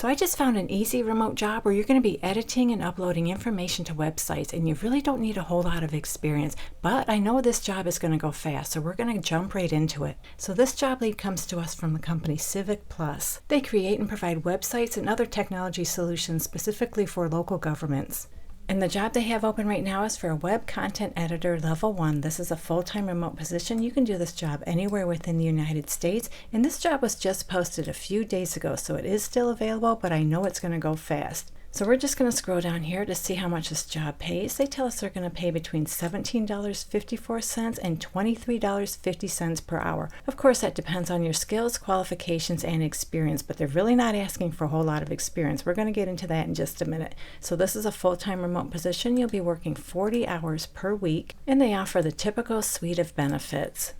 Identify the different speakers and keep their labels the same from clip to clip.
Speaker 1: So I just found an easy remote job where you're going to be editing and uploading information to websites, and you really don't need a whole lot of experience, but I know this job is going to go fast, so we're going to jump right into it. So this job lead comes to us from the company Civic Plus. They create and provide websites and other technology solutions specifically for local governments. And the job they have open right now is for a web content editor level 1. This is a full-time remote position. You can do this job anywhere within the United States. And this job was just posted a few days ago, so it is still available, but I know it's going to go fast. So we're just going to scroll down here to see how much this job pays. They tell us they're going to pay between $17.54 and $23.50 per hour. Of course, that depends on your skills, qualifications, and experience, but they're really not asking for a whole lot of experience. We're going to get into that in just a minute. So this is a full-time remote position. You'll be working 40 hours per week, and they offer the typical suite of benefits.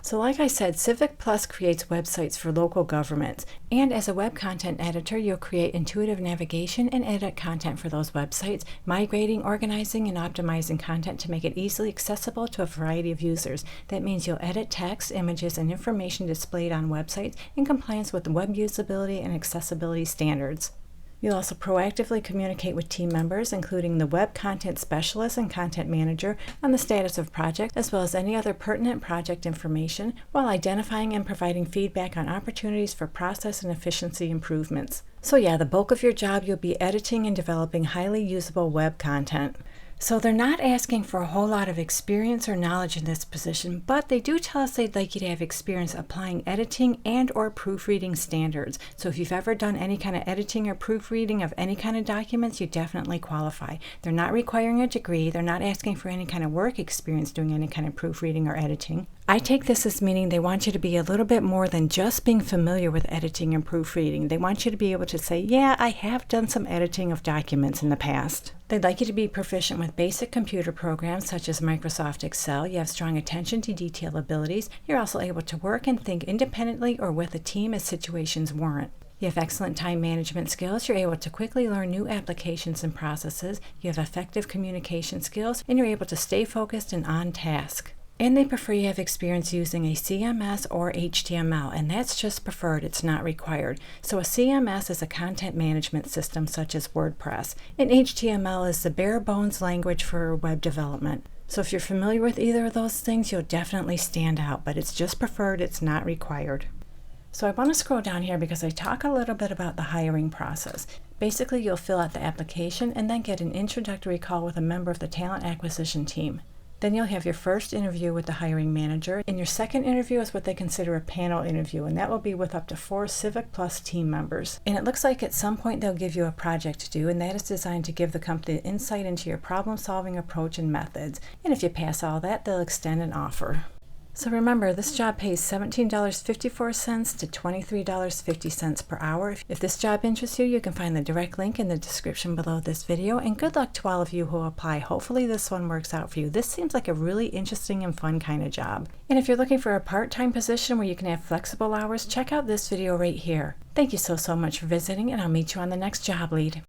Speaker 1: So like I said, Civic Plus creates websites for local governments, and as a web content editor, you'll create intuitive navigation and edit content for those websites, migrating, organizing, and optimizing content to make it easily accessible to a variety of users. That means you'll edit text, images, and information displayed on websites in compliance with the web usability and accessibility standards. You'll also proactively communicate with team members, including the web content specialist and content manager, on the status of projects, as well as any other pertinent project information, while identifying and providing feedback on opportunities for process and efficiency improvements. So yeah, the bulk of your job, you'll be editing and developing highly usable web content. So they're not asking for a whole lot of experience or knowledge in this position, but they do tell us they'd like you to have experience applying editing and or proofreading standards. So if you've ever done any kind of editing or proofreading of any kind of documents, you definitely qualify. They're not requiring a degree. They're not asking for any kind of work experience doing any kind of proofreading or editing. I take this as meaning they want you to be a little bit more than just being familiar with editing and proofreading. They want you to be able to say, yeah, I have done some editing of documents in the past. They'd like you to be proficient with basic computer programs such as Microsoft Excel. You have strong attention to detail abilities. You're also able to work and think independently or with a team as situations warrant. You have excellent time management skills. You're able to quickly learn new applications and processes. You have effective communication skills, and you're able to stay focused and on task. And they prefer you have experience using a CMS or HTML, and that's just preferred, it's not required. So a CMS is a content management system such as WordPress, and HTML is the bare bones language for web development. So if you're familiar with either of those things, you'll definitely stand out, but it's just preferred, it's not required. So I want to scroll down here because I talk a little bit about the hiring process. Basically, you'll fill out the application and then get an introductory call with a member of the talent acquisition team. Then you'll have your first interview with the hiring manager, and your second interview is what they consider a panel interview, and that will be with up to 4 Civic Plus team members. And it looks like at some point they'll give you a project to do, and that is designed to give the company insight into your problem-solving approach and methods. And if you pass all that, they'll extend an offer. So remember, this job pays $17.54 to $23.50 per hour. If this job interests you, you can find the direct link in the description below this video, and good luck to all of you who apply. Hopefully this one works out for you. This seems like a really interesting and fun kind of job. And if you're looking for a part-time position where you can have flexible hours, check out this video right here. Thank you so much for visiting, and I'll meet you on the next job lead.